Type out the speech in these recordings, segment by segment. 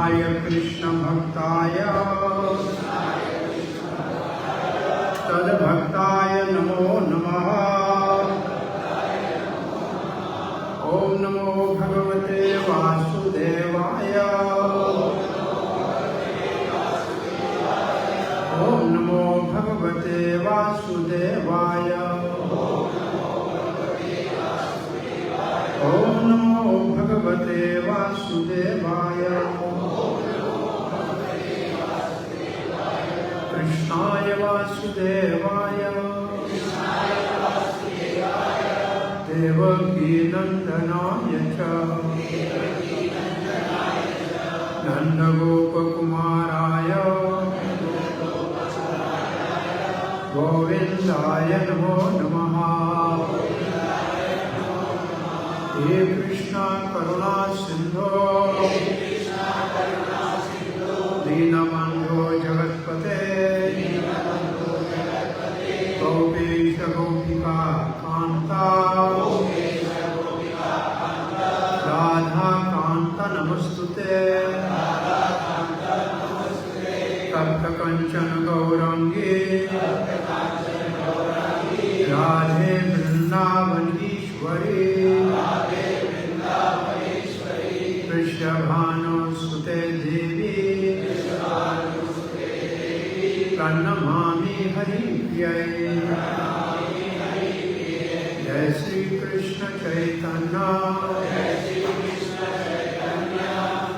कृष्णाय कृष्ण भक्ताय तद्भक्ताय नमो नमः। ओम नमो भगवते वासुदेवाय। ओम नमो भगवते वासुदेवाय। ओम नमो भगवते वासुदेवाय। कृष्णाय वासुदेवाय देवकी नंदनाय च नंदगोपकुमाराय गोविंदाय नमो नमः। हे कृष्ण करुणा सिंधो दीनबंधो जगत्पते गोपेश गोपिका कांता राधा कांत नमस्तुते। तप्त कंचन गौरंगी राधे वृंदावनीश्वरी वृषभानुसुते देवी प्रणमामि हरिप्रियै। जय श्री कृष्ण चैतन्य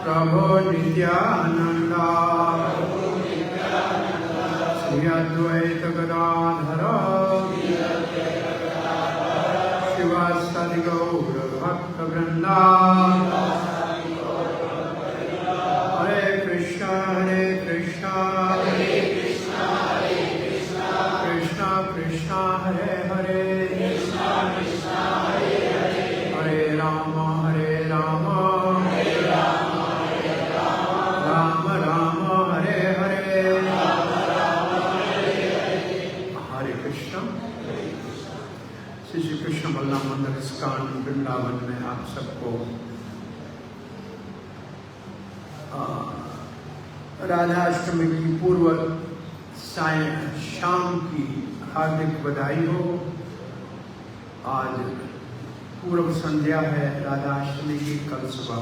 प्रभो नित्यानंद श्री अद्वैत गदाधर शिवासादि गौर भक्त वृंदा। हरे कृष्णा कृष्णा कृष्णा हरे हरे हरे राम राम राम हरे हरे। हरे कृष्ण। श्री कृष्ण बलराम मंदिर इस्कॉन वृंदावन में आप सबको राधाष्टमी की पूर्व शाम की हार्दिक बधाई हो। आज पूर्व संध्या है राधाष्टमी की। कल सुबह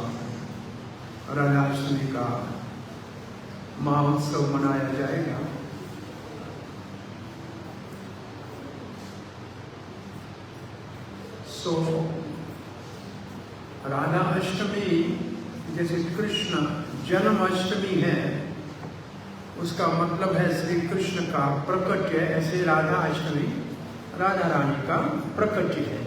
राधाष्टमी का महोत्सव मनाया जाएगा। सो राधा अष्टमी जैसे कृष्ण जन्माष्टमी है, उसका मतलब है श्री कृष्ण का प्रकट्य, ऐसे राधा अष्टमी राधा रानी का प्रकट्य है।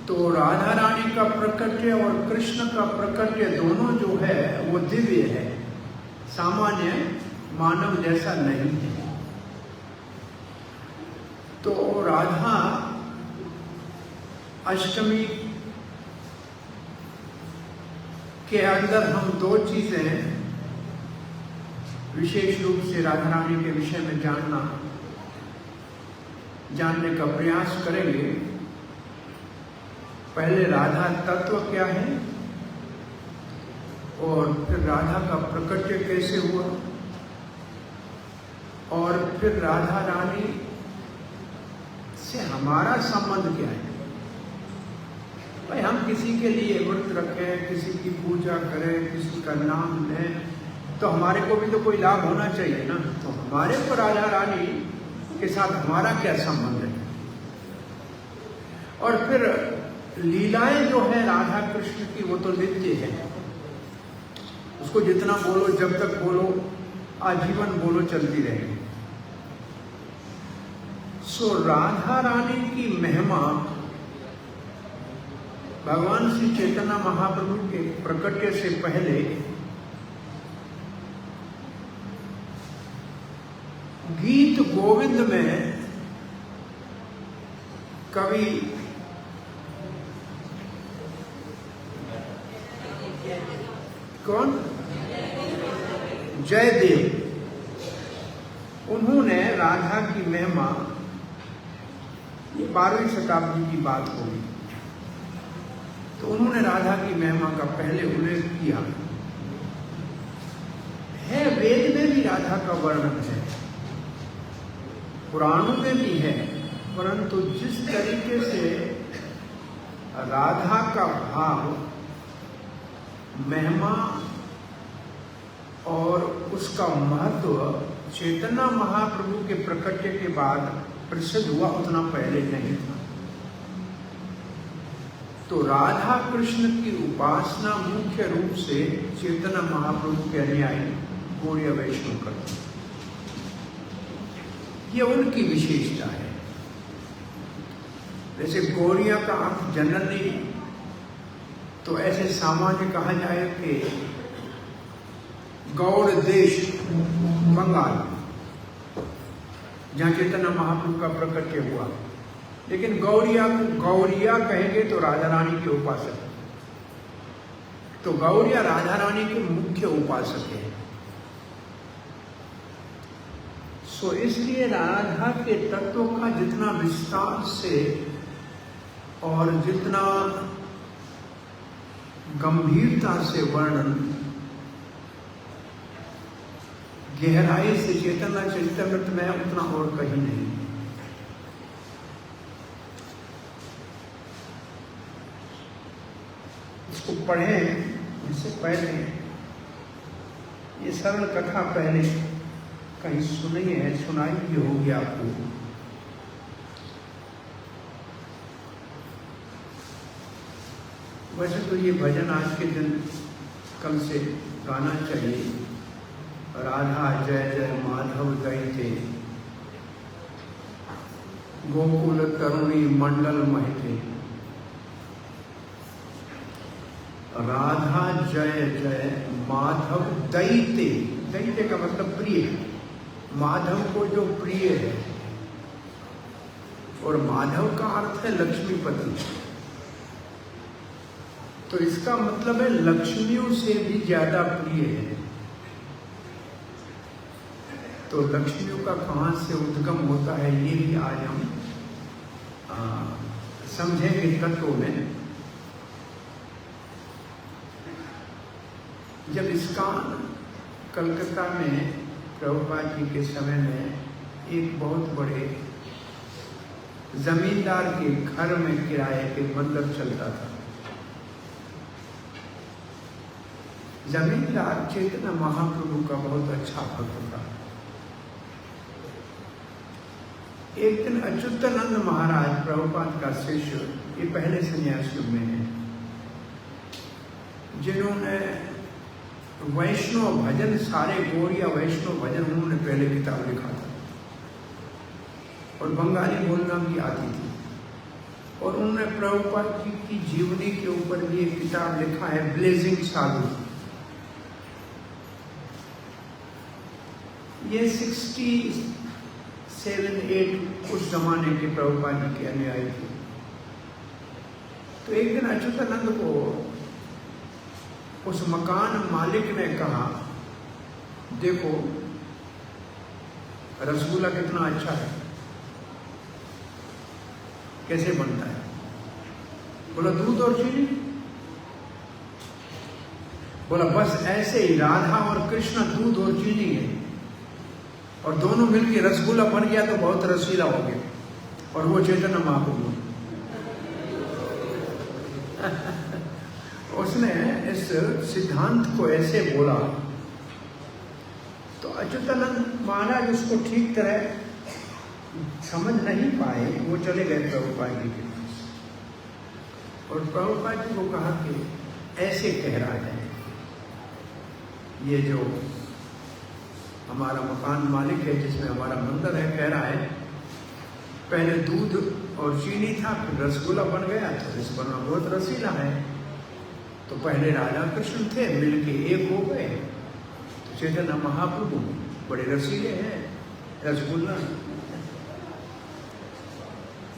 तो राधा रानी का प्रकट्य और कृष्ण का प्रकट्य दोनों जो है वो दिव्य है, सामान्य मानव जैसा नहीं है। तो राधा अष्टमी के अंदर हम दो चीजें विशेष रूप से राधा रानी के विषय में जानने का प्रयास करेंगे। पहले राधा तत्व क्या है और फिर राधा का प्रकट्य कैसे हुआ और फिर राधा रानी से हमारा संबंध क्या है। भाई हम किसी के लिए व्रत रखें, किसी की पूजा करें, किसी का नाम लें, तो हमारे को भी तो कोई लाभ होना चाहिए ना। तो हमारे को राधा रानी के साथ हमारा क्या संबंध है। और फिर लीलाएं जो है राधा कृष्ण की वो तो नित्य है, उसको जितना बोलो, जब तक बोलो, आजीवन बोलो, चलती रहेगी। सो राधा रानी की महिमा भगवान श्री चैतन्य महाप्रभु के प्रकट्य से पहले गीत गोविंद में कवि कौन जयदेव, उन्होंने राधा की महिमा, ये 12वीं शताब्दी की बात होगी, तो उन्होंने राधा की महिमा का पहले उल्लेख किया राधा का वर्णन है, पुराणों में भी है, परंतु जिस तरीके से राधा का भाव, महिमा और उसका महत्व चैतन्य महाप्रभु के प्रकट्य के बाद प्रसिद्ध हुआ, उतना पहले नहीं था। तो राधा कृष्ण की उपासना मुख्य रूप से चैतन्य महाप्रभु के अनुयायी गौड़ीय वैष्णव करते हैं। ये उनकी विशेषता है। जैसे गौड़िया का अर्थ जनरली तो ऐसे सामान्य कहा जाए कि गौड़ देश बंगाल, जहाँ चैतन्य महाप्रभु का प्रकट्य हुआ, लेकिन गौड़िया को गौड़िया कहेंगे तो राधा रानी के उपासक, तो गौड़िया राधा रानी के मुख्य उपासक है। सो इसलिए राधा के तत्वों का जितना विस्तार से और जितना गंभीरता से वर्णन, गहराई से चैतन्य चरितमृत में उतना और कहीं नहीं। इसको पढ़ें इससे पहले ये सरल कथा पहले कहीं सुनी है, सुनाई भी होगी आपको। वैसे तो ये भजन आज के दिन कल से गाना चाहिए। राधा जय जय माधव दैते, गोकुल तरुणी मंडल महते। राधा जय जय माधव दैते, दैते का मतलब प्रिय, माधव को जो प्रिय है, और माधव का अर्थ है लक्ष्मीपति। तो इसका मतलब है लक्ष्मियों से भी ज्यादा प्रिय है। तो लक्ष्मियों का कहाँ से उद्गम होता है, ये भी आज हम समझेंगे तत्वों में। जब इसका कलकत्ता में प्रभुपाद जी के समय में एक बहुत बड़े जमींदार के घर में किराए पे मंदिर चलता था। जमींदार चैतन्य महाप्रभु का बहुत अच्छा भक्त था। एक दिन अच्युतानंद महाराज प्रभुपाद का शिष्य, ये पहले सन्यासियों में है, जिन्होंने वैष्णव भजन, सारे गौड़िया वैष्णव भजन उन्होंने पहले किताब लिखा था, और बंगाली बोलना भी आती थी। और उन्होंने प्रभुपाद जी की जीवनी के ऊपर भी एक किताब लिखा है, ब्लेजिंग साधु। ये 67-8 उस जमाने के प्रभुपाद जी के अनुयायी थे। तो एक दिन अच्युतानंद को उस मकान मालिक ने कहा, देखो रसगुल्ला कितना अच्छा है, कैसे बनता है? बोला दूध और चीनी। बोला बस ऐसे ही राधा और कृष्ण दूध और चीनी है, और दोनों मिलकर रसगुल्ला बन गया तो बहुत रसीला हो गया, और वो चैतन्य महाप्रभु। उसने इस सिद्धांत को ऐसे बोला, तो अच्युतानंद महाराज उसको ठीक तरह समझ नहीं पाए। वो चले गए प्रभुपाद जी के पास, और प्रभुपाद जी को कहा कि ऐसे कह रहा है, ये जो हमारा मकान मालिक है जिसमें हमारा मंदिर है, कह रहा है पहले दूध और चीनी था, फिर रसगुल्ला बन गया, तो इस बनना बहुत रसीला है। तो पहले राधा कृष्ण थे, मिलके एक हो गए, तो चैतन्य महाप्रभु बड़े रसीले हैं, रसगुल्ला।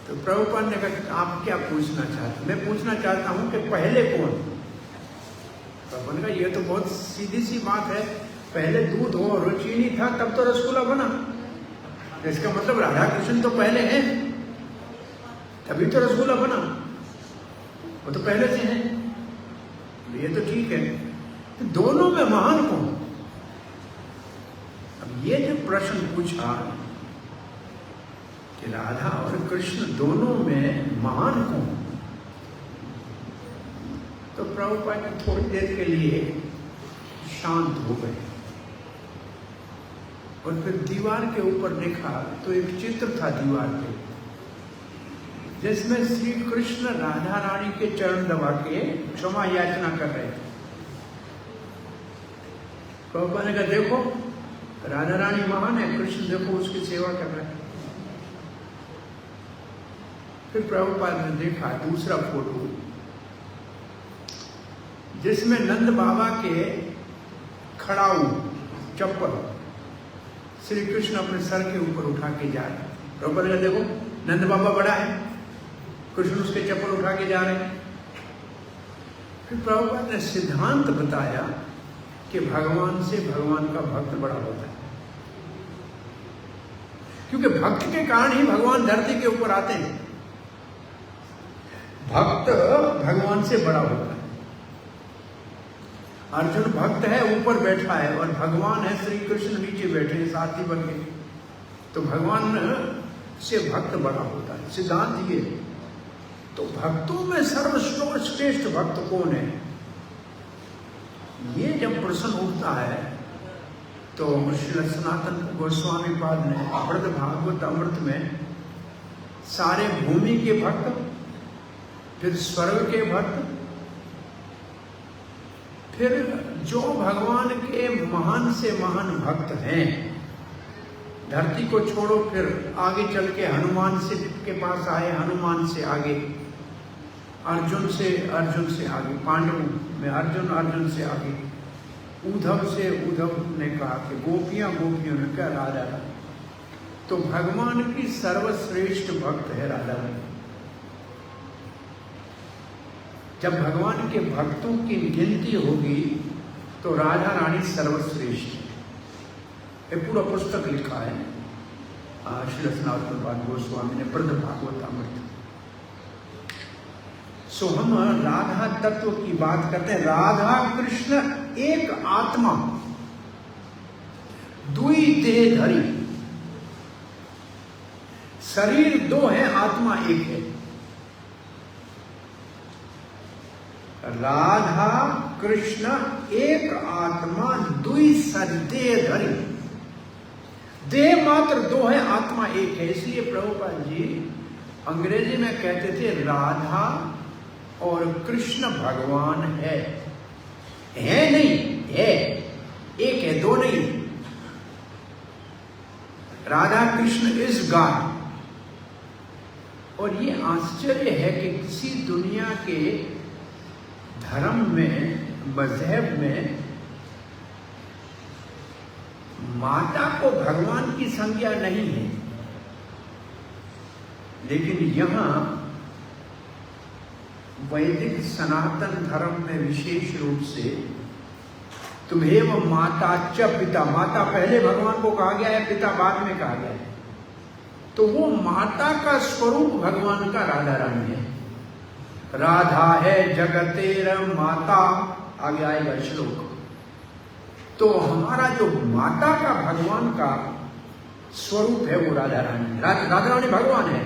तो प्रभुपाद ने कहा आप क्या पूछना चाहते? मैं पूछना चाहता हूं कि पहले कौन? प्रभुपाद ने कहा ये तो बहुत सीधी सी बात है, पहले दूध हो और चीनी था तब तो रसगुल्ला बना। इसका मतलब राधा कृष्ण तो पहले हैं, तभी तो रसगुल्ला बना, वो तो पहले से हैं। ये तो ठीक है, तो दोनों में महान कौन? अब प्रश्न पूछा कि राधा और कृष्ण दोनों में महान कौन? तो प्रभुपाद जी थोड़ी देर के लिए शांत हो गए और फिर दीवार के ऊपर देखा तो एक चित्र था दीवार पे, जिसमें श्री कृष्ण राधा रानी के चरण दबा के क्षमा याचना कर रहे थे। प्रभुपाद ने कहा देखो राधा रानी महान है, कृष्ण देखो उसकी सेवा कर रहे हैं। फिर प्रभुपाद ने देखा दूसरा फोटो, जिसमें नंद बाबा के खड़ाऊ चप्पल श्री कृष्ण अपने सर के ऊपर उठा के जा रहे हैं। प्रभुपाद ने देखो नंद बाबा बड़ा है, कृष्ण उसके चप्पल उठा के जा रहे हैं। फिर प्रभुपाद ने सिद्धांत बताया कि भगवान से भगवान का भक्त बड़ा होता है, क्योंकि भक्त के कारण ही भगवान धरती के ऊपर आते हैं। भक्त भगवान से बड़ा होता है। अर्जुन भक्त है, ऊपर बैठा है, और भगवान है श्री कृष्ण नीचे बैठे हैं साथी बन के, तो भगवान से भक्त बड़ा होता है। सिद्धांत ये। तो भक्तों में सर्वश्रेष्ठ भक्त कौन है, ये जब प्रश्न उठता है तो श्री सनातन गोस्वामी पाद ने अमृत भागवत अमृत में सारे भूमि के भक्त, फिर स्वर्ग के भक्त, फिर जो भगवान के महान से महान भक्त हैं, धरती को छोड़ो, फिर आगे चल के हनुमान से के पास आए, हनुमान से आगे अर्जुन से आगे पांडव में अर्जुन, अर्जुन से आगे उद्धव से, उद्धव ने कहा कि गोपियां, गोपियों ने कहा राधा रानी। तो भगवान की सर्वश्रेष्ठ भक्त है राधा रानी। जब भगवान के भक्तों की गिनती होगी तो राधा रानी सर्वश्रेष्ठ है। ये पूरा पुस्तक लिखा है श्री सनातन गोस्वामी ने प्रद भागवत अमृत। सो हम राधा तत्व की बात करते हैं। राधा कृष्ण एक आत्मा दुई देह धरी, शरीर दो है, आत्मा एक है। राधा कृष्ण एक आत्मा दुई देह धरी, देह मात्र दो है, आत्मा एक है। इसलिए प्रभुपाद जी अंग्रेजी में कहते थे राधा और कृष्ण भगवान है नहीं, है एक है, दो नहीं। Radha Krishna is God. और ये आश्चर्य है कि किसी दुनिया के धर्म में, मजहब में माता को भगवान की संज्ञा नहीं है, लेकिन यहां वैदिक सनातन धर्म में विशेष रूप से तुम्हें माता च पिता, माता पहले भगवान को कहा गया है, पिता बाद में कहा गया है। तो वो माता का स्वरूप भगवान का राधा रानी है। राधा है जगतेर माता, आगे आएगा श्लोक। तो हमारा जो माता का भगवान का स्वरूप है वो राधा रानी। राधा रानी भगवान है।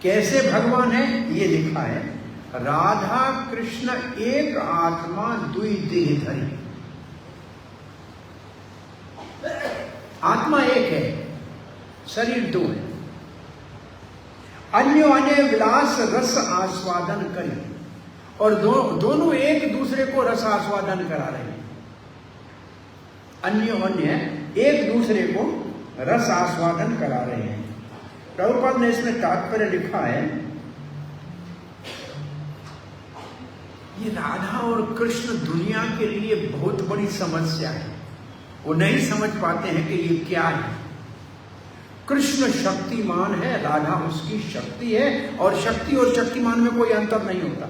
कैसे भगवान है ये लिखा है, राधा कृष्ण एक आत्मा दुई देह धरी। आत्मा एक है, शरीर दो है। अन्यो अन्य विलास रस आस्वादन करें, और दोनों एक दूसरे को रस आस्वादन करा रहे हैं। अन्यो अन्य एक दूसरे को रस आस्वादन करा रहे हैं। प्रभुपाद ने इसमें तात्पर्य लिखा है, ये राधा और कृष्ण दुनिया के लिए बहुत बड़ी समस्या है। वो नहीं समझ पाते हैं कि ये क्या है। कृष्ण शक्तिमान है, राधा उसकी शक्ति है, और शक्ति और शक्तिमान में कोई अंतर नहीं होता।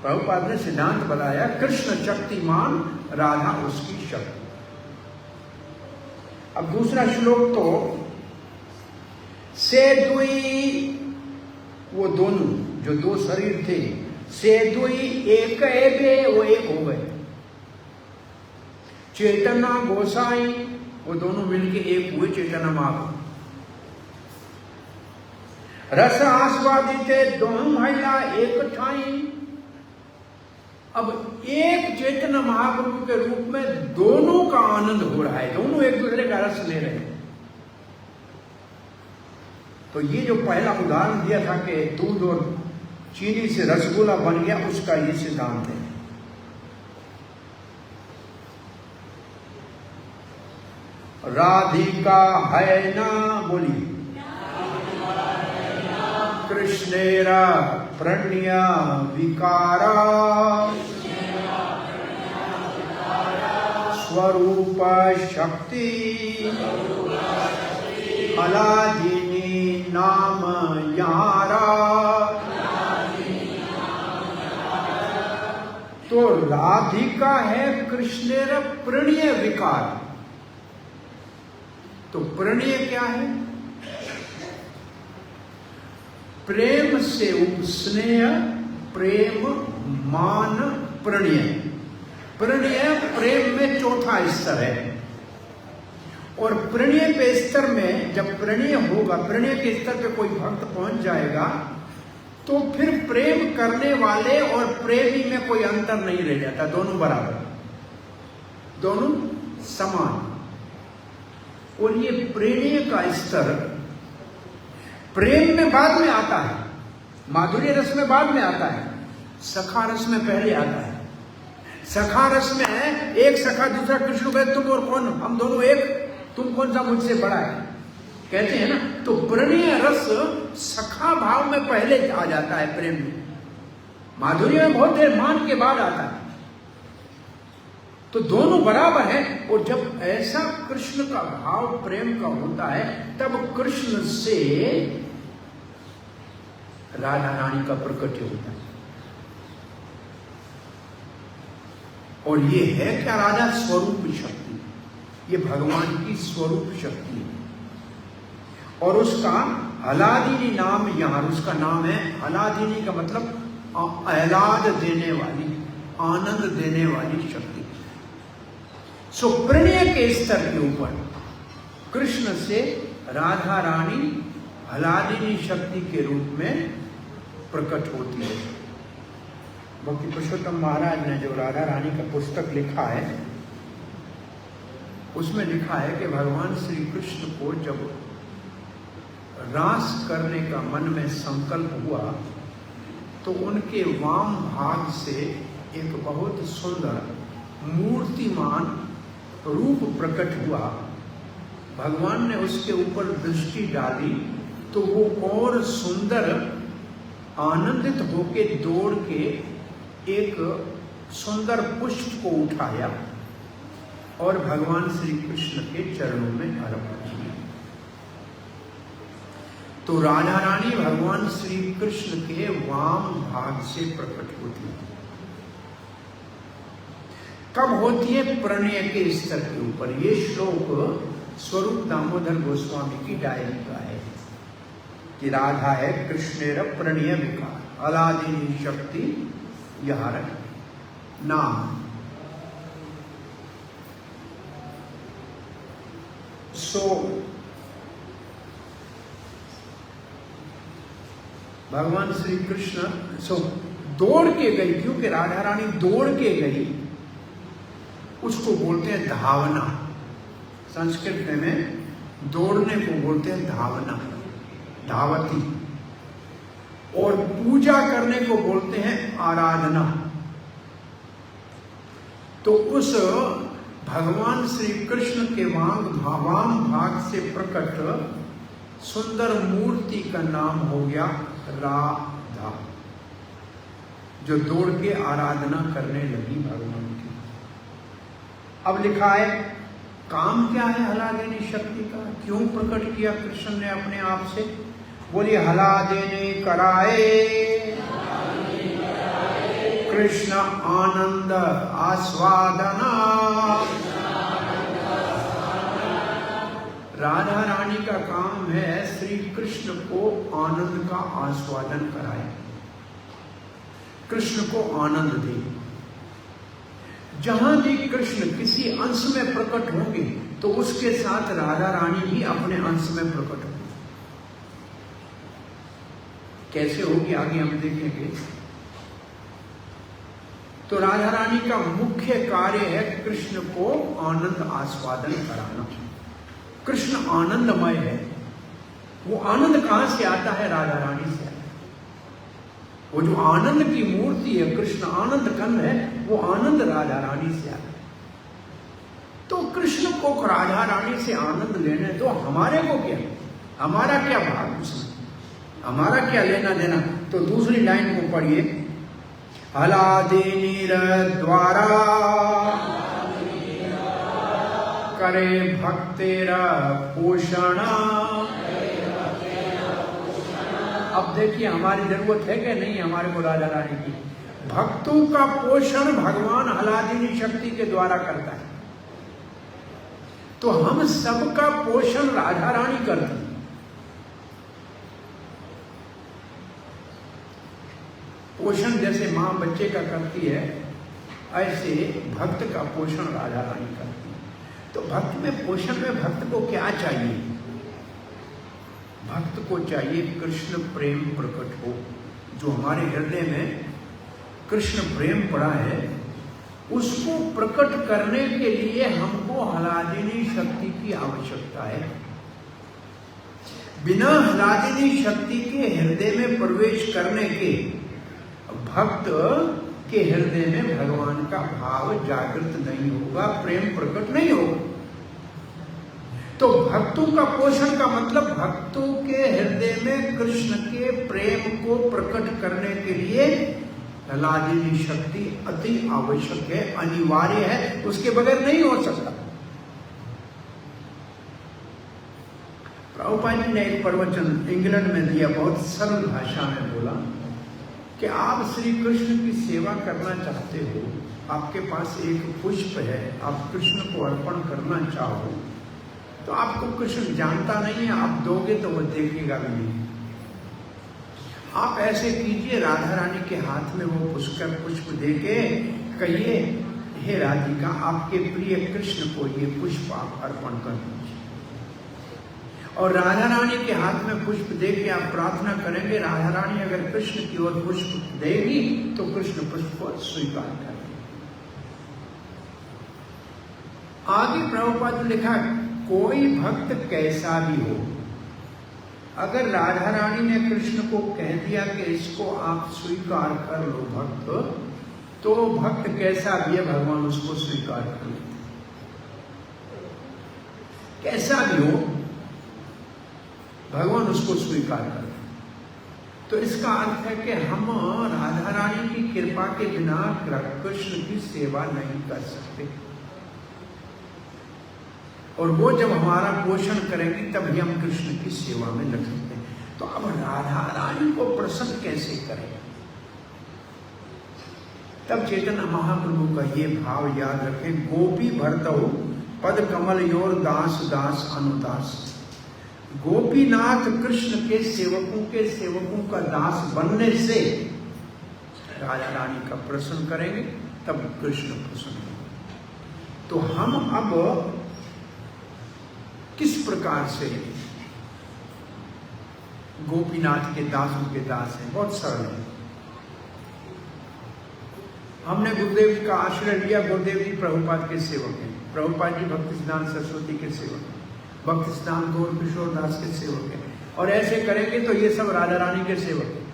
प्रभुपाद ने सिद्धांत बताया, कृष्ण शक्तिमान, राधा उसकी शक्ति। अब दूसरा श्लोक तो से दुई, वो दोनों जो दो शरीर थे, से दुई एक एबे, वो एक हो गए। चेतना गोसाई, वो दोनों मिलके एक हुए चेतना महाप्रभु। रस आस्वादित दोनों महिला एक ठाई। अब एक चैतन्य महाप्रभु के रूप में दोनों का आनंद हो रहा है, दोनों एक दूसरे का रस ले रहे हैं। तो ये जो पहला उदाहरण दिया था कि दूध और चीनी से रसगुल्ला बन गया, उसका ये सिद्धांत है। राधिका है ना, बोली कृष्णेरा प्रणय विकारा स्वरूप शक्ति हलादिनी नाम यारा। तो राधिका है कृष्णेर प्रणय विकार। तो प्रणय क्या है? प्रेम से स्नेह, प्रेम, मान, प्रणय। प्रणय प्रेम में चौथा स्तर है। और प्रणय के स्तर में जब प्रणय होगा, प्रणय के स्तर पे कोई भक्त पहुंच जाएगा, तो फिर प्रेम करने वाले और प्रेमी में कोई अंतर नहीं रह जाता, दोनों बराबर, दोनों समान। और ये प्रणय का स्तर प्रेम में बाद में आता है, माधुर्य रस में बाद में आता है, सखा रस में पहले आता है। सखा रस में एक सखा दूसरा कृष्ण कहते तुम और कौन, हम दोनों एक, तुम कौन सा मुझसे बड़ा है, कहते हैं ना। तो प्रणय रस सखा भाव में पहले आ जाता है, प्रेम में। माधुर्य में बहुत देर मान के बाद आता है। तो दोनों बराबर है। और जब ऐसा कृष्ण का भाव प्रेम का होता है, तब कृष्ण से राधा रानी का प्रकट होता है। और ये है क्या? राधा स्वरूप शक्ति, ये भगवान की स्वरूप शक्ति है। और उसका हलादिनी नाम, यहां उसका नाम है हलादिनी, का मतलब आह्लाद देने वाली, आनंद देने वाली शक्ति। सो प्रणय के स्तर के ऊपर कृष्ण से राधा रानी हलादिनी शक्ति के रूप में प्रकट होती है। भक्ति पुरुषोत्तम महाराज ने जो राधा रानी का पुस्तक लिखा है, उसमें लिखा है कि भगवान श्री कृष्ण को जब रास करने का मन में संकल्प हुआ, तो उनके वाम भाग से एक बहुत सुंदर मूर्तिमान रूप प्रकट हुआ। भगवान ने उसके ऊपर दृष्टि डाली तो वो और सुंदर आनंदित होके दौड़ के एक सुंदर पुष्प को उठाया और भगवान श्री कृष्ण के चरणों में अर्पण किया। तो राधा रानी भगवान श्री कृष्ण के वाम भाग से प्रकट होती है। कब होती है? प्रणय के स्तर के ऊपर। ये श्लोक स्वरूप दामोदर गोस्वामी की डायरी का है कि राधा है कृष्णेर प्रणय विकार, अलादिनी शक्ति यहार नाम। सो भगवान श्री कृष्ण दौड़ के गई, क्योंकि राधा रानी दौड़ के गई, उसको बोलते हैं धावना। संस्कृत में दौड़ने को बोलते हैं धावना, धावती। और पूजा करने को बोलते हैं आराधना। तो उस भगवान श्री कृष्ण के वाम भाग से प्रकट सुंदर मूर्ति का नाम हो गया राधा, जो दौड़ के आराधना करने लगी भगवान की। अब लिखा है काम क्या है हलादिनी शक्ति का, क्यों प्रकट किया कृष्ण ने अपने आप से? बोलिए हलादिनी कराए कृष्ण आनंद आस्वादना। राधा रानी का काम है श्री कृष्ण को आनंद का आस्वादन कराए, कृष्ण को आनंद दे। जहां भी कृष्ण किसी अंश में प्रकट होंगे तो उसके साथ राधा रानी भी अपने अंश में प्रकट होंगे। कैसे होगी आगे हम देखेंगे। तो राधा रानी का मुख्य कार्य है कृष्ण को आनंद आस्वादन कराना। कृष्ण आनंदमय है। वो आनंद कहां से आता है? राधा रानी से। वो जो आनंद की मूर्ति है, कृष्ण आनंद कंद है, वो आनंद राधा रानी से आता है। तो कृष्ण को राधा रानी से आनंद लेने तो हमारे को क्या, हमारा क्या भाग उसमें, हमारा क्या लेना देना। तो दूसरी लाइन को पढ़िए। हलादिनीर द्वारा करे भक्तेरा पोषण। अब देखिए हमारी जरूरत है कि नहीं हमारे को राधा रानी की। भक्तों का पोषण भगवान हलादिनी शक्ति के द्वारा करता है। तो हम सबका पोषण राधा रानी करती है। पोषण जैसे मां बच्चे का करती है, ऐसे भक्त का पोषण राधा रानी करती है। तो भक्त में पोषण में भक्त को क्या चाहिए? भक्त को चाहिए कृष्ण प्रेम प्रकट हो। जो हमारे हृदय में कृष्ण प्रेम पड़ा है, उसको प्रकट करने के लिए हमको हलादिनी शक्ति की आवश्यकता है। बिना हलादिनी शक्ति के हृदय में प्रवेश करने के भक्त के हृदय में भगवान का भाव जागृत नहीं होगा, प्रेम प्रकट नहीं होगा। तो भक्तों का पोषण का मतलब भक्तों के हृदय में कृष्ण के प्रेम को प्रकट करने के लिए हलादिनी शक्ति अति आवश्यक है, अनिवार्य है, उसके बगैर नहीं हो सकता। प्रभुपाद जी ने एक प्रवचन इंग्लैंड में दिया, बहुत सरल भाषा में बोला कि आप श्री कृष्ण की सेवा करना चाहते हो, आपके पास एक पुष्प है, आप कृष्ण को अर्पण करना चाहो, तो आपको कृष्ण जानता नहीं है, आप दोगे तो वो देखेगा भी नहीं। आप ऐसे कीजिए, राधा रानी के हाथ में वो पुष्प देके कहिए, हे राधिका, आपके प्रिय कृष्ण को ये पुष्प आप अर्पण कर दीजिए। और राधा रानी के हाथ में पुष्प देके आप प्रार्थना करेंगे, राधा रानी अगर कृष्ण की ओर पुष्प देगी तो कृष्ण पुष्प स्वीकार करेंगे। आगे प्रभुपाद ने लिखा, कोई भक्त कैसा भी हो, अगर राधा रानी ने कृष्ण को कह दिया कि इसको आप स्वीकार कर लो भक्त, तो भक्त कैसा भी है भगवान उसको स्वीकार कर लेते। कैसा भी हो भगवान उसको स्वीकार कर लेते। तो इसका अर्थ है कि हम राधा रानी की कृपा के बिना कृष्ण की सेवा नहीं कर सकते। और वो जब हमारा पोषण करेंगी तभी हम कृष्ण की सेवा में लग सकते हैं। तो अब राधा रानी को प्रसन्न कैसे करें? तब चैतन्य महाप्रभु का ये भाव याद रखें, गोपी भरतौ पद कमल योर दास दास अनुदास। गोपीनाथ कृष्ण के सेवकों का दास बनने से राधा रानी का प्रसन्न करेंगे, तब कृष्ण प्रसन्न होंगे। तो हम अब किस प्रकार से गोपीनाथ के दासों के दास हैं? बहुत सरल है। हमने गुरुदेव जी का आश्रय लिया। गुरुदेव जी प्रभुपाद के सेवक हैं, प्रभुपाद जी भक्ति सिद्धांत सरस्वती के सेवक हैं, भक्ति सिद्धांत गौर किशोर दास के सेवक हैं। और ऐसे करेंगे तो ये सब राधा रानी के सेवक हैं,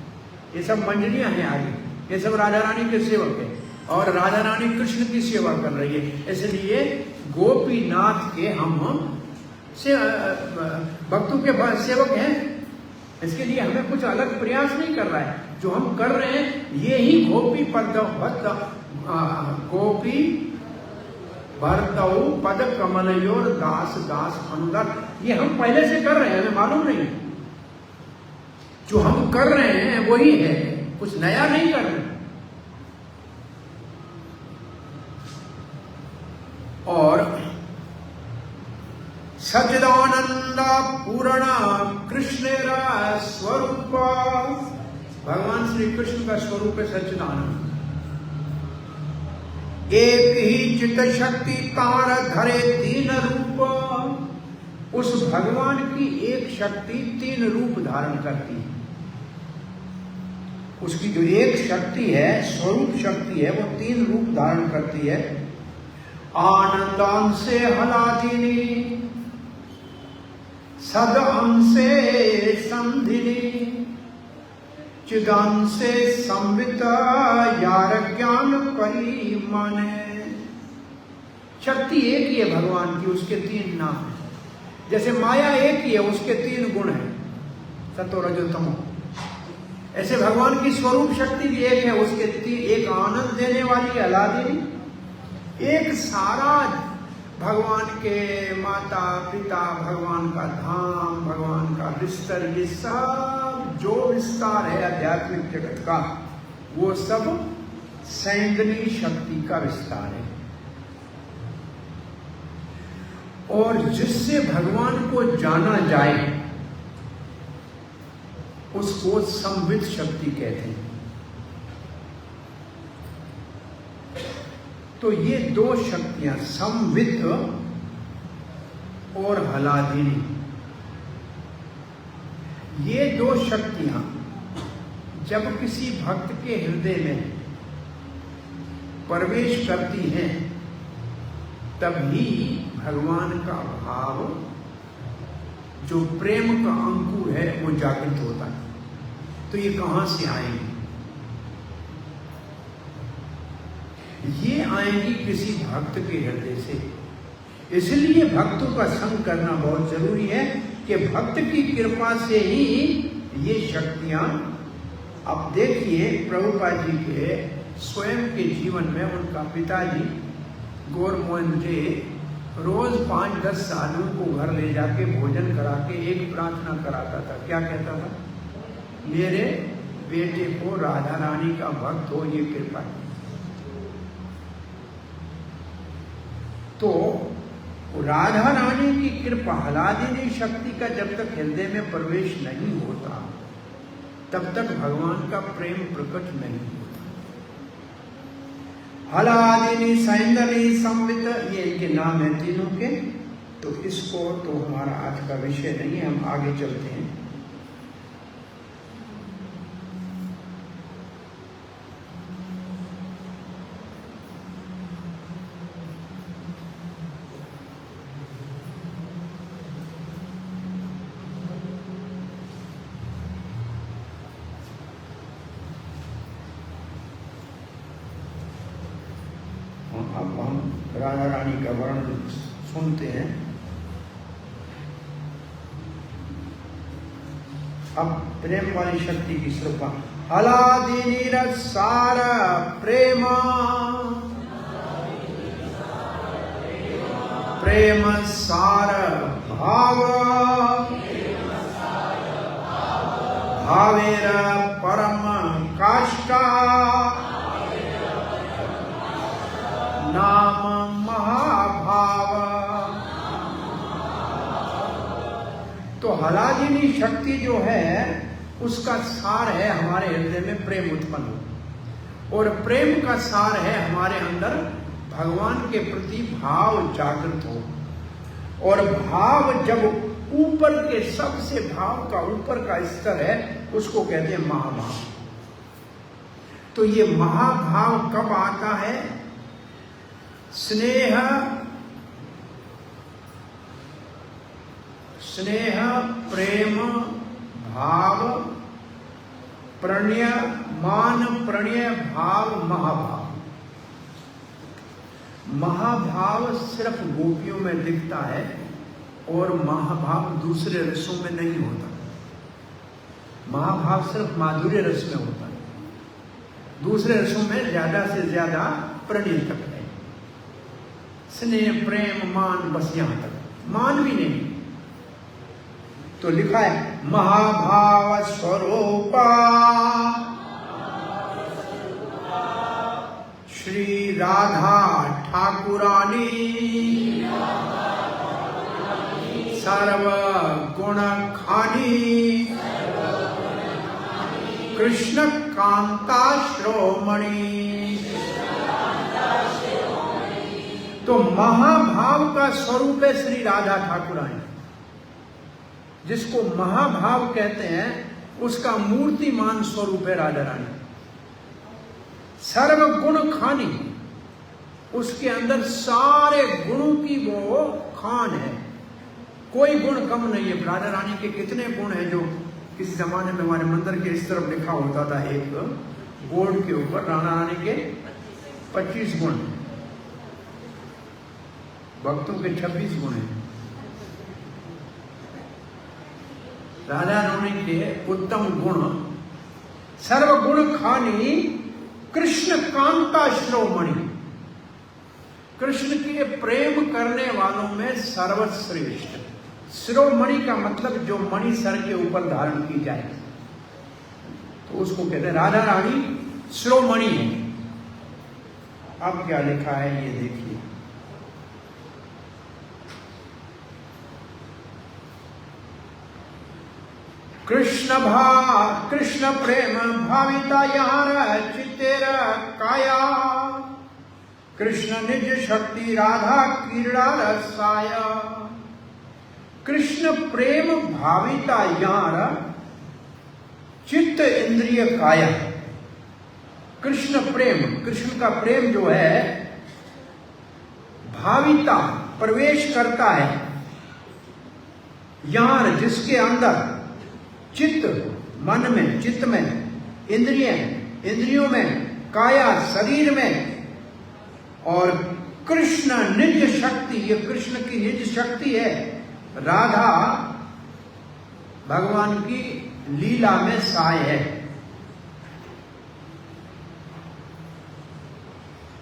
ये सब मंडलियां हैं आगे, ये सब राधा रानी के सेवक हैं। और राधा रानी कृष्ण की सेवा कर रही है, इसलिए गोपीनाथ के हम भक्तों के सेवक हैं। इसके लिए हमें कुछ अलग प्रयास नहीं कर रहा है। जो हम कर रहे हैं ये ही गोपी गोपी भरतौ पद कमलयोर दास दास अनुदास, ये हम पहले से कर रहे हैं, हमें मालूम नहीं। जो हम कर रहे हैं वही है, कुछ नया नहीं कर रहे। और सच्चिदानंद पूर्ण कृष्णेरा स्वरूप, भगवान श्री कृष्ण का स्वरूप है सच्चिदानंद। एक ही चित शक्ति तार धरे तीन रूप। उस भगवान की एक शक्ति तीन रूप धारण करती है। उसकी जो एक शक्ति है, स्वरूप शक्ति है, वो तीन रूप धारण करती है। आनंद अंशे हलादिनी, सद अंशे संधिनी, चिदांशे संवित यार ज्ञान परिमाने। शक्ति एक ही है भगवान की, उसके तीन नाम है। जैसे माया एक ही है, उसके तीन गुण हैं, सतो रजो तमो। ऐसे भगवान की स्वरूप शक्ति भी एक है, उसके तीन, एक आनंद देने वाली अलादिनी, एक सारा भगवान के माता पिता, भगवान का धाम, भगवान का विस्तार, ये सब जो विस्तार है आध्यात्मिक जगत का, वो सब सैंदनी शक्ति का विस्तार है। और जिससे भगवान को जाना जाए उसको संवित शक्ति कहते हैं। तो ये दो शक्तियां, संवित और हलादिनी, ये दो शक्तियां जब किसी भक्त के हृदय में प्रवेश करती हैं, तभी भगवान का भाव, जो प्रेम का अंकुर है, वो जागृत होता है। तो ये कहां से आएंगी? ये आएंगी किसी भक्त के हृदय से। इसलिए भक्तों का संग करना बहुत जरूरी है कि भक्त की कृपा से ही ये शक्तियां। अब देखिए प्रभुपाद जी के स्वयं के जीवन में उनका पिताजी गौर मोहन जी रोज 5-10 सालों को घर ले जाके भोजन करा के एक प्रार्थना कराता था। क्या कहता था? मेरे बेटे को राधा रानी का भक्त हो, ये कृपा। तो राधा रानी की कृपा, हलादिनी शक्ति का जब तक हृदय में प्रवेश नहीं होता, तब तक भगवान का प्रेम प्रकट नहीं होता। हलादिनी, सैंदनी, संवित, ये इनके नाम है तीनों के। तो इसको तो हमारा आज का विषय नहीं है, हम आगे चलते हैं। अब हम राधा रानी का वर्णन सुनते हैं। अब प्रेम वाली शक्ति की श्रुपा। हलादिनी रसार प्रेम, प्रेम सार भाव, भावेर परम काष्ठा, नाम महाभाव। तो हलादिनी शक्ति जो है, उसका सार है हमारे हृदय में प्रेम उत्पन्न हो, और प्रेम का सार है हमारे अंदर भगवान के प्रति भाव जागृत हो। और भाव जब ऊपर के, सबसे भाव का ऊपर का स्तर है, उसको कहते हैं महाभाव। तो ये महाभाव कब आता है? स्नेह, स्नेह, प्रेम, भाव, प्रणय, मान, प्रणय, भाव, महाभाव। महाभाव सिर्फ गोपियों में दिखता है, और महाभाव दूसरे रसों में नहीं होता। महाभाव सिर्फ माधुर्य रस में होता है, दूसरे रसों में ज्यादा से ज्यादा प्रणय तक है। स्नेह, प्रेम, मान, बस यहां तक, मान भी नहीं। तो लिखा है महाभाव स्वरूपा श्री राधा ठाकुरानी, सर्व गुण खानी, कृष्ण कांता श्रोमणी। तो महाभाव का स्वरूप है श्री राधा ठाकुरानी। जिसको महाभाव कहते हैं उसका मूर्तिमान स्वरूप है राधा रानी। सर्व गुण खानी, उसके अंदर सारे गुणों की वो खान है, कोई गुण कम नहीं है। राधा रानी के कितने गुण हैं जो किसी जमाने में हमारे मंदिर के इस तरफ लिखा होता था, एक बोर्ड के ऊपर राधा रानी के 25 गुण, भक्तों के 26 गुण हैं। राधा रानी के उत्तम गुण, सर्व गुण खानी कृष्ण कांता श्रोमणि, कृष्ण के प्रेम करने वालों में सर्वश्रेष्ठ। शिरोमणि का मतलब जो मणि सर के ऊपर धारण की जाए, तो उसको कहते हैं राधा रानी शिरोमणि है। अब क्या लिखा है ये देखिए, कृष्ण प्रेम भाविता यार चितेर काया, कृष्ण निज शक्ति राधा क्रीड़ा रसाया। कृष्ण प्रेम भाविता यार चित्त इंद्रिय काया। कृष्ण प्रेम, कृष्ण का प्रेम जो है भाविता प्रवेश करता है, यार जिसके अंदर चित्त मन में, चित्त में, इंद्रियों में, काया शरीर में, और कृष्ण निज शक्ति, ये कृष्ण की निज शक्ति है। राधा भगवान की लीला में साय है।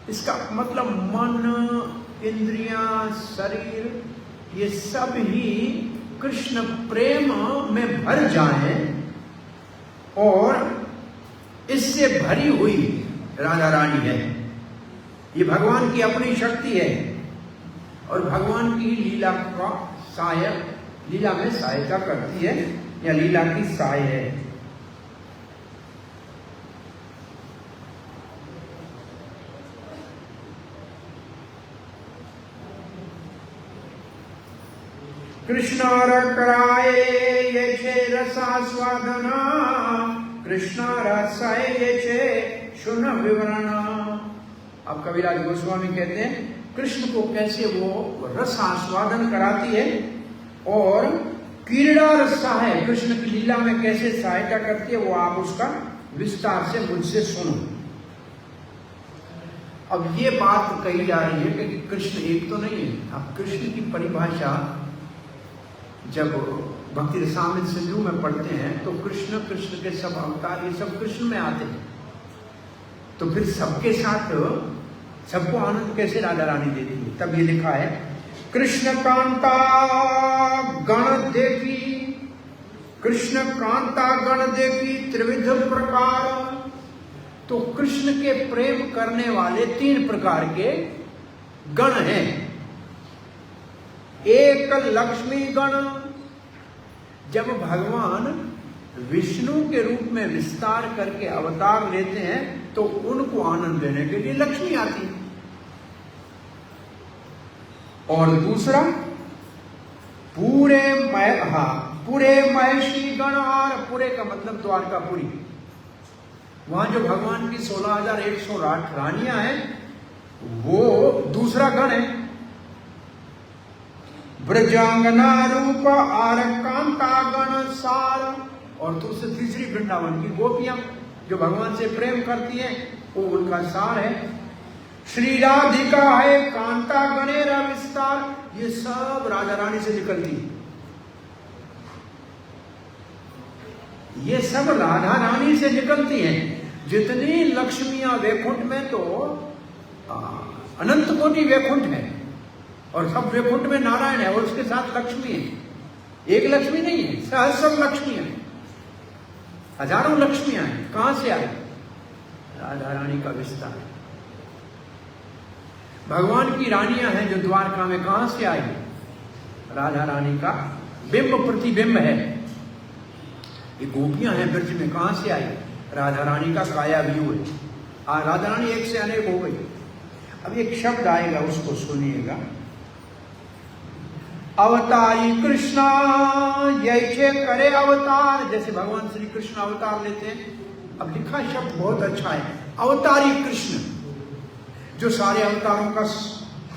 इसका मतलब मन, इंद्रियां, शरीर, ये सब ही कृष्ण प्रेम में भर जाए, और इससे भरी हुई राधा रानी है। ये भगवान की अपनी शक्ति है, और भगवान की लीला का सहायक, लीला में सहायता करती है, या लीला की सहाय है। कृष्णार कराए ये छे रसास्वादना, कृष्णा रसाए ये छे शुन विवरण। अब कविराज गोस्वामी कहते हैं कृष्ण को कैसे वो रस आस्वादन कराती है, और क्रीड़ा रसा है, कृष्ण की लीला में कैसे सहायता करती है, वो आप उसका विस्तार से मुझसे सुनो। अब ये बात कही जा रही है कि कृष्ण एक तो नहीं है। अब कृष्ण की परिभाषा जब भक्ति रसामृत सिंधु में पढ़ते हैं तो कृष्ण, कृष्ण के सब अवतार, ये सब कृष्ण में आते हैं। तो फिर सबके साथ सबको आनंद कैसे राधा रानी देती है? तब ये लिखा है कृष्ण कांता गण देखी, कृष्ण कांता गण देखी त्रिविध प्रकार। तो कृष्ण के प्रेम करने वाले 3 प्रकार के गण हैं। एक लक्ष्मी गण, जब भगवान विष्णु के रूप में विस्तार करके अवतार लेते हैं तो उनको आनंद देने के लिए लक्ष्मी आती है। और दूसरा पूरे महेशी गण, और पूरे का मतलब द्वारकापुरी, वहां जो भगवान की 16,108 रानियां हैं वो दूसरा गण है। ब्रजांगना रूप आर कांता गण सार, और दूसरी तीसरी वृंदावन की गोपियां जो भगवान से प्रेम करती हैं, वो उनका सार है। श्री राधिका है कांता गणेरा विस्तार, ये सब राधा रानी से निकलती है। ये सब राधा रानी से निकलती हैं। जितनी लक्ष्मियां वैकुंठ में, तो अनंत कोटि वैकुंठ है, और सब वैकुंठ में नारायण है, और उसके साथ लक्ष्मी है। एक लक्ष्मी नहीं है, सहस्र लक्ष्मियां हैं, हजारों लक्ष्मियां हैं। कहां से आई? राधा रानी का विस्तार है। भगवान की रानियां हैं जो द्वारका में, कहां से आई? राधा रानी का बिंब प्रतिबिंब है। ये गोपियां हैं ब्रज में, कहां से आई? राधा रानी का काया व्यू है। राधा रानी एक से अनेक हो गई। अब एक शब्द आएगा, उसको सुनिएगा। अवतारी कृष्णा यैसे करे अवतार, जैसे भगवान श्री कृष्ण अवतार लेते हैं। अब लिखा शब्द बहुत अच्छा है, अवतारी कृष्ण, जो सारे अवतारों का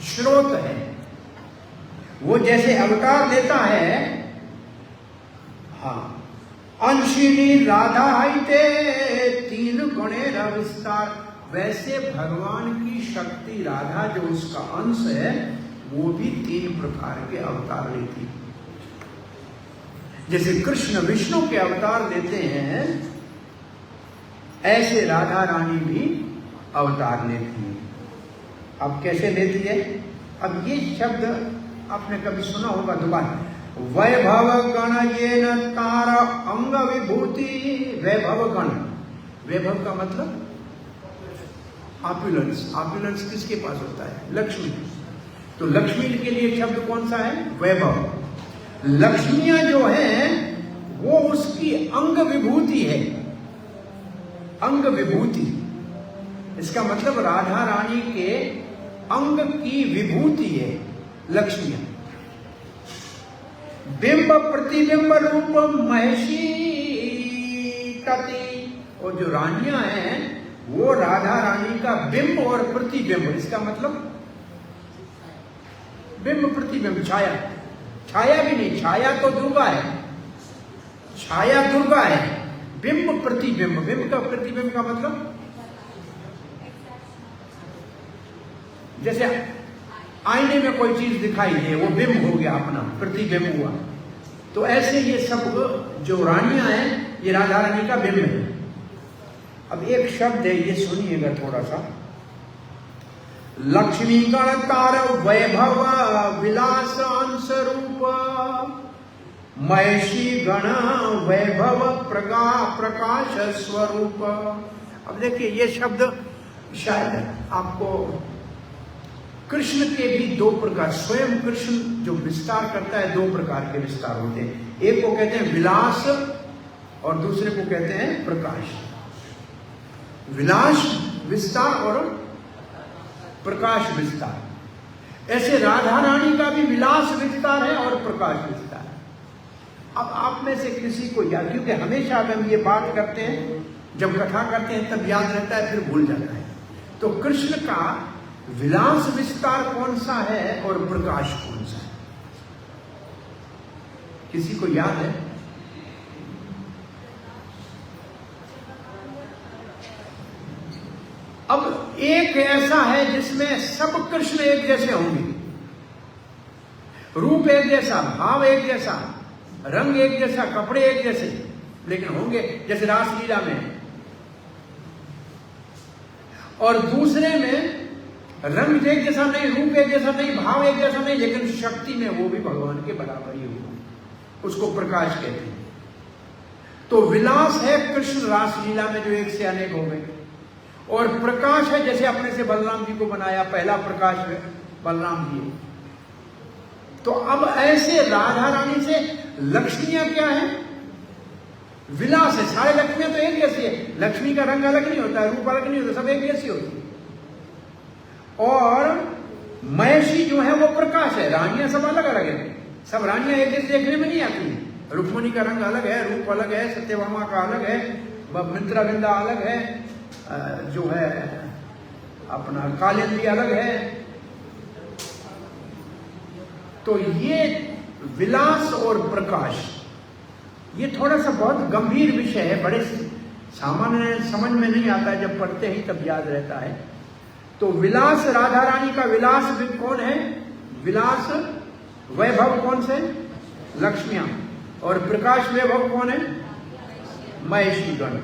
स्रोत है, वो जैसे अवतार लेता है। हाँ, अंशिनी राधा हाइते तीन गुणे विस्तार, वैसे भगवान की शक्ति राधा जो उसका अंश है, वो भी 3 प्रकार के अवतार लेती है। जैसे कृष्ण विष्णु के अवतार लेते हैं, ऐसे राधा रानी भी अवतार लेती है। अब कैसे लेती है? अब ये शब्द आपने कभी सुना होगा दोबारा, वैभव गण ये न तार अंग विभूति। वैभव गण, वैभव का मतलब ऑपुलेंस। ऑपुलेंस किसके पास होता है? लक्ष्मी। तो लक्ष्मी के लिए शब्द कौन सा है? वैभव। लक्ष्मियां जो हैं वो उसकी अंग विभूति है, अंग विभूति। इसका मतलब राधा रानी के अंग की विभूति है लक्ष्मियां। बिंब प्रतिबिंब रूप महेशी तति, और जो रानियां हैं वो राधा रानी का बिंब और प्रतिबिंब। इसका मतलब बिंब प्रतिबिंब, छाया। छाया भी नहीं, छाया तो दुर्गा है, छाया दुर्गा है। बिंब प्रतिबिंब, बिंब का प्रतिबिंब का मतलब जैसे आईने में कोई चीज दिखाई दे, वो बिंब हो गया, अपना प्रतिबिंब हुआ। तो ऐसे ये सब जो रानियां हैं, ये राधा रानी का बिंब है। अब एक शब्द है, ये सुनिएगा थोड़ा सा। लक्ष्मी गण तार वैभव विलास अंश रूप, महेशी गण वैभव प्रकाश स्वरूप। अब देखिए ये शब्द शायद आपको, कृष्ण के भी 2 प्रकार, स्वयं कृष्ण जो विस्तार करता है 2 प्रकार के विस्तार होते हैं। एक को कहते हैं विलास और दूसरे को कहते हैं प्रकाश। विलास विस्तार और प्रकाश विस्तार। ऐसे राधा रानी का भी विलास विस्तार है और प्रकाश विस्तार है। अब आप में से किसी को याद, क्योंकि हमेशा हम ये बात करते हैं, जब कथा करते हैं तब याद रहता है, फिर भूल जाता है। तो कृष्ण का विलास विस्तार कौन सा है और प्रकाश कौन सा है? किसी को याद है? अब एक ऐसा है जिसमें सब कृष्ण एक जैसे होंगे, रूप एक जैसा, भाव एक जैसा, रंग एक जैसा, कपड़े एक जैसे, लेकिन होंगे जैसे रासलीला में। और दूसरे में रंग एक जैसा नहीं, रूप एक जैसा नहीं, भाव एक जैसा नहीं, लेकिन शक्ति में वो भी भगवान के बराबर ही होगा। उसको प्रकाश कहते हैं। तो विलास है कृष्ण रासलीला में जो एक से अनेक हो गए, और प्रकाश है जैसे अपने से बलराम जी को बनाया, पहला प्रकाश है बलराम जी। तो अब ऐसे राधा रानी से लक्ष्मियां क्या है? विलास है। सारे लक्ष्मियां तो एक जैसी है, लक्ष्मी का रंग अलग नहीं होता, रूप अलग नहीं होता, सब एक जैसी होती है। और महेशी जो है वो प्रकाश है। रानियां सब अलग अलग है, सब रानियां एक जैसे देखने में नहीं आती है। रुक्मणी का रंग अलग है, रूप अलग है, सत्यभामा का अलग है, मित्रविंदा अलग है, जो है अपना कालिंदी अलग है। तो ये विलास और प्रकाश, ये थोड़ा सा बहुत गंभीर विषय है, बड़े सामान्य समझ में नहीं आता है, जब पढ़ते ही तब याद रहता है। तो विलास, राधा रानी का विलास कौन है? विलास वैभव कौन से? लक्ष्मियां। और प्रकाश वैभव कौन है? महेशी गण।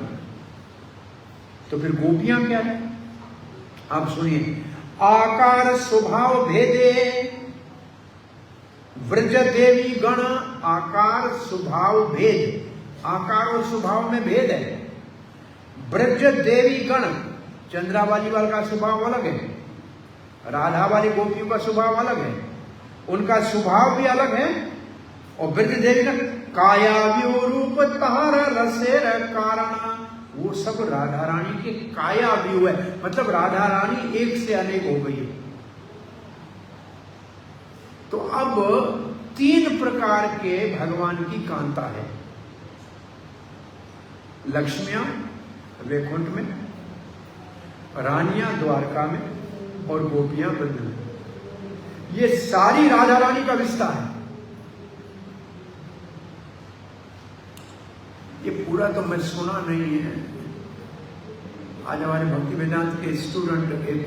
तो फिर गोपियां क्या है? आप सुनिए। आकार स्वभाव भेदे व्रज देवी गण, आकार स्वभाव भेद, आकार और स्वभाव में भेद है। व्रज देवी गण, चंद्रा वाली वाल का स्वभाव अलग है, राधा वाली गोपियों का स्वभाव अलग है, उनका स्वभाव भी अलग है। और ब्रज देवी का काया व्यूरूप तार रसेर कारण, वो सब राधा रानी के काया व्यू है, मतलब राधा रानी एक से अनेक हो गई है। तो अब 3 प्रकार के भगवान की कांता है, लक्ष्मियां वैकुंठ में, रानियां द्वारका में और गोपियां वृंद में। ये सारी राधा रानी का विस्तार है। ये पूरा तो मैं सुना नहीं है। आज हमारे भक्ति वेदांत के स्टूडेंट एक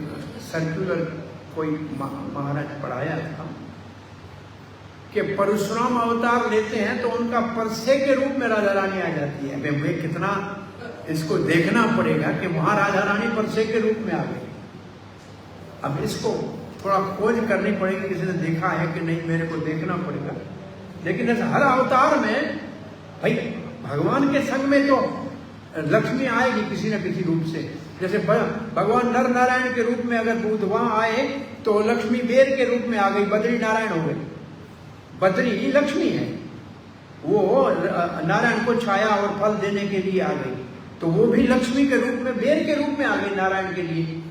सर्कुलर कोई महाराज पढ़ाया था कि परशुराम अवतार लेते हैं तो उनका परसे के रूप में राधा रानी आ जाती है। वे कितना इसको देखना पड़ेगा कि वहां राधा रानी परसे के रूप में आ गई। अब इसको थोड़ा खोज करनी पड़ेगी, किसी ने देखा है कि नहीं, मेरे को देखना पड़ेगा। लेकिन ऐसा हर अवतार में भाई भगवान के संग में तो लक्ष्मी आएगी किसी न किसी रूप से। जैसे भगवान नर नारायण के रूप में अगर बुध वहां आए तो लक्ष्मी बेर के रूप में आ गई, बद्री नारायण हो गए। बद्री लक्ष्मी है, वो नारायण को छाया और फल देने के लिए आ गई, तो वो भी लक्ष्मी के रूप में, बेर के रूप में आ गई नारायण के लिए।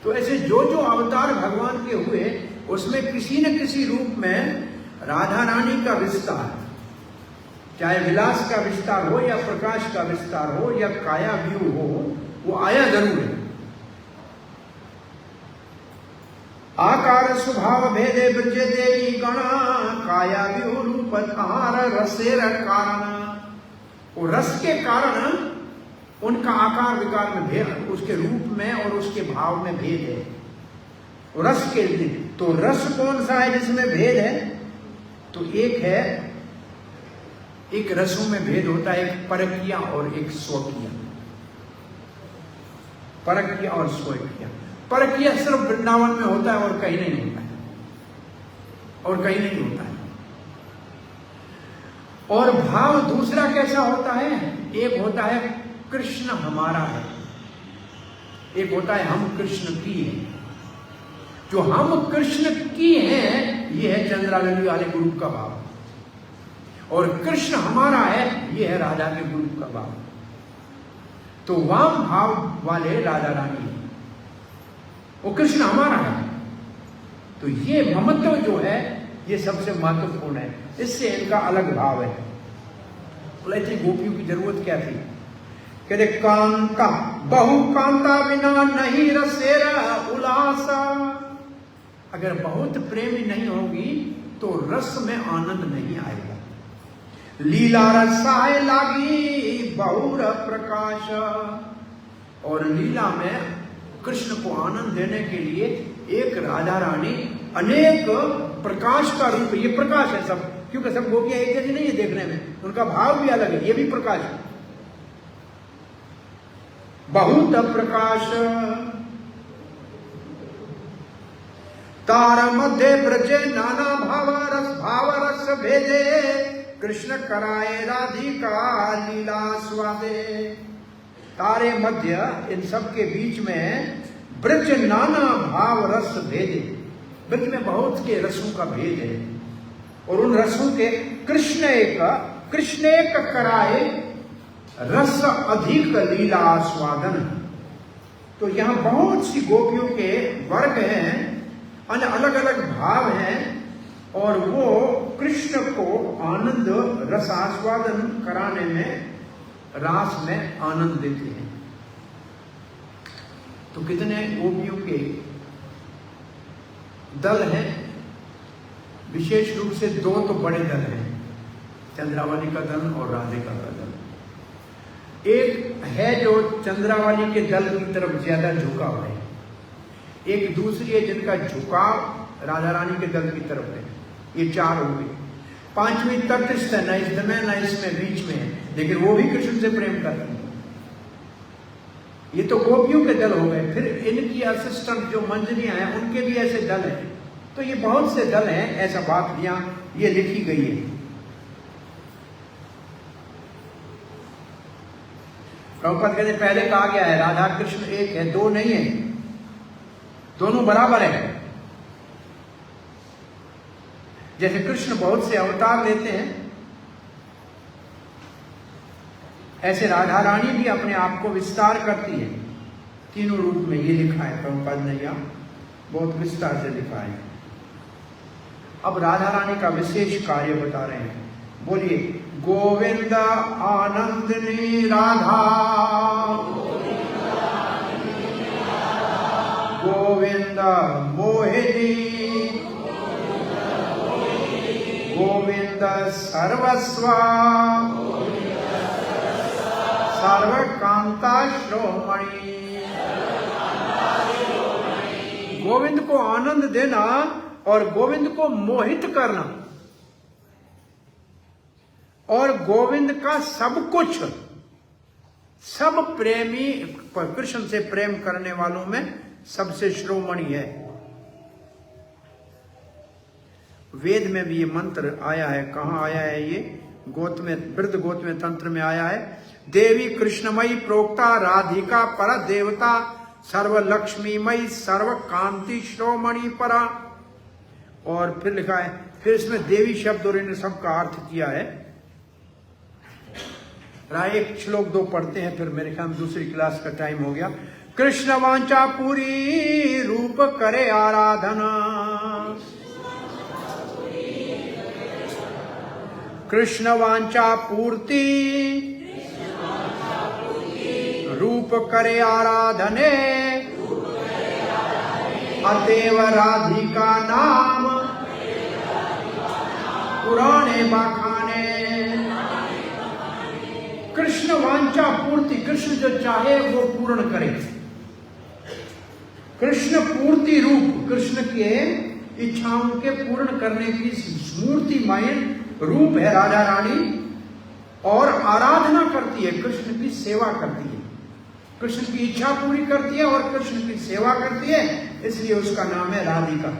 तो ऐसे जो जो अवतार भगवान के हुए उसमें किसी न किसी रूप में राधा रानी का विस्तार, चाहे विलास का विस्तार हो या प्रकाश का विस्तार हो या काया व्यू हो, वो आया जरूर है। आकार स्वभाव भेदे ब्रजे देवी गणा, काया व्यू रूप रसेर कारण। वो रस के कारण उनका आकार विकार में भेद, उसके रूप में और उसके भाव में भेद है। रस के लिए तो रस कौन सा है जिसमें भेद है? तो एक है, एक रसों में भेद होता है, एक परकिया और एक स्वकिया। परकिया और स्वकिया। परकिया सिर्फ वृंदावन में होता है और कहीं नहीं होता है, और कहीं नहीं होता है। और भाव दूसरा कैसा होता है? एक होता है कृष्ण हमारा है, एक होता है हम कृष्ण की है। जो हम कृष्ण की हैं ये है चंद्रावली वाले ग्रुप का भाव, और कृष्ण हमारा है ये है राधा के ग्रुप का भाव। तो वाम भाव वाले राधा रानी है, वो कृष्ण हमारा है। तो ये ममत्व जो है ये सबसे महत्वपूर्ण है, इससे इनका अलग भाव है। बोले थी गोपियों की जरूरत क्या थी? कहते कांता बहु कांता बिना नहीं रसेरा उल्लासा। अगर बहुत प्रेमी नहीं होगी तो रस में आनंद नहीं आएगा। लीला रसाय लागी बहुर प्रकाश। और लीला में कृष्ण को आनंद देने के लिए एक राधा रानी अनेक प्रकाश का रूप। ये प्रकाश है सब, क्योंकि सब गोपियां एक जैसी नहीं है देखने में, उनका भाव भी अलग है, ये भी प्रकाश है। बहुत प्रकाश तार मध्य ब्रजे नाना भाव रस भेदे, कृष्ण कराए राधिका लीला स्वादे। तारे मध्य इन सब के बीच में ब्रज नाना भाव रस भेदे। ब्रज में बहुत के रसों का भेद है, और उन रसों के कृष्ण एक कराए रस अधिक लीला आस्वादन। तो यहां बहुत सी गोपियों के वर्ग हैं, अलग अलग भाव हैं, और वो कृष्ण को आनंद रस आस्वादन कराने में, रास में आनंद देते हैं। तो कितने गोपियों के दल हैं? विशेष रूप से 2 तो बड़े दल हैं, चंद्रावली का दल और राधिका का दल। एक है जो चंद्रावली के दल की तरफ ज्यादा झुका हुआ है, एक दूसरी है जिनका झुकाव राधा रानी के दल की तरफ है। ये 4 हो गए। 5वीं तटस्थ है, न इसमें न इसमें, बीच में है, लेकिन वो भी कृष्ण से प्रेम करती है। ये तो गोपियों के दल हो गए। फिर इनकी असिस्टेंट जो मंजरियां हैं उनके भी ऐसे दल हैं। तो ये बहुत से दल हैं, ऐसा बात यहां ये लिखी गई है। प्रभुपाद कहते पहले कहा गया है राधा कृष्ण एक है, 2 नहीं है, दोनों बराबर है। जैसे कृष्ण बहुत से अवतार लेते हैं, ऐसे राधा रानी भी अपने आप को विस्तार करती है तीनों रूप में। ये लिखा है प्रभुपाद ने यहाँ बहुत विस्तार से लिखा है। अब राधा रानी का विशेष कार्य बता रहे हैं। बोलिए, गोविंद आनंदनी राधा, गोविंद मोहिनी, गोविंद सर्वस्व, सर्वकांता श्रोमणी। गोविंद को आनंद देना और गोविंद को मोहित करना और गोविंद का सब कुछ, सब प्रेमी कृष्ण से प्रेम करने वालों में सबसे श्रोमणी है। वेद में भी ये मंत्र आया है। कहाँ आया है ये? गोत में, वृद्ध गोत में तंत्र में आया है। देवी कृष्णमयी प्रोक्ता राधिका पर देवता सर्व लक्ष्मीमयी सर्व कांति श्रोमणी परा। और फिर लिखा है, फिर इसमें देवी शब्द और इन सब का अर्थ किया है। एक श्लोक 2 पढ़ते हैं, फिर मेरे ख्याल में दूसरी क्लास का टाइम हो गया। कृष्ण वांछा पूरी रूप करे आराधना, कृष्ण वांछा पूर्ति रूप करे आराधने, अतएव राधिका नाम पुराणे बखाने। कृष्ण वांछा पूर्ति, कृष्ण जो चाहे वो पूर्ण करे। कृष्ण पूर्ति रूप, कृष्ण के इच्छाओं के पूर्ण करने की मूर्तिमय रूप है राधा रानी। और आराधना करती है, कृष्ण की सेवा करती है, कृष्ण की इच्छा पूरी करती है और कृष्ण की सेवा करती है, इसलिए उसका नाम है राधिका।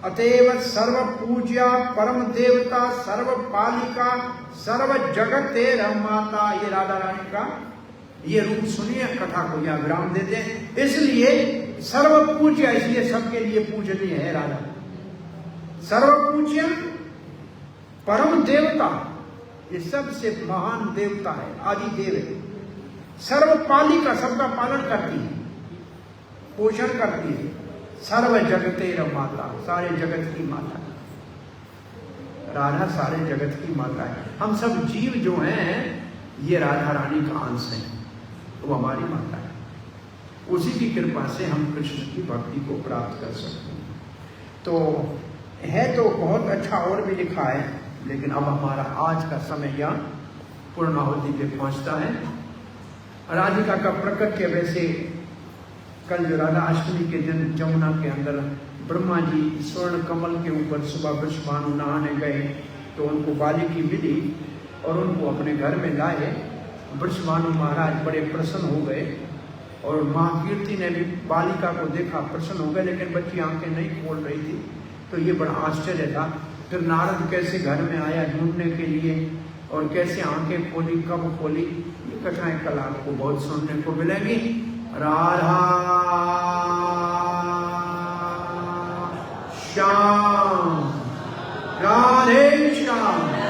अतएव सर्व पूज्या परम देवता सर्व पालिका सर्व जगतेर माता। ये राधा रानी का ये रूप सुनिए, कथा को यहाँ विराम देते हैं। इसलिए सर्व पूज्य, इसलिए सबके लिए पूजनीय है राधा। सर्व पूज्य परम देवता, ये सबसे महान देवता है, आदि देव है। सर्व पालिका, सबका पालन करती है, पोषण करती है। सर्व जगतेर माता, सारे जगत की माता। राधा सारे जगत की माता है। हम सब जीव जो हैं ये राधा रानी का अंश है, वो हमारी माता है। उसी की कृपा से हम कृष्ण की भक्ति को प्राप्त कर सकते हैं। तो है तो बहुत अच्छा और भी लिखा है, लेकिन अब हमारा आज का समय यहाँ पूर्णाहुति पे पहुंचता है। राधिका का प्रकट्य, वैसे कल जो राधा अष्टमी के दिन जमुना के अंदर ब्रह्मा जी स्वर्ण कमल के ऊपर सुबह वृषभानु नहाने गए तो उनको बालिकी मिली और उनको अपने घर में लाए। वृषभानु महाराज बड़े प्रसन्न हो गए और महाकीर्ति ने भी बालिका को देखा, प्रसन्न हो गए, लेकिन बच्ची आंखें नहीं खोल रही थी। तो ये बड़ा आश्चर्य था। फिर नारद कैसे घर में आया ढूंढने के लिए और कैसे आंखें खोली, कब खोली, ये कथाएं कल आपको बहुत सुनने को मिलेंगी। राधा श्याम, राधे श्याम।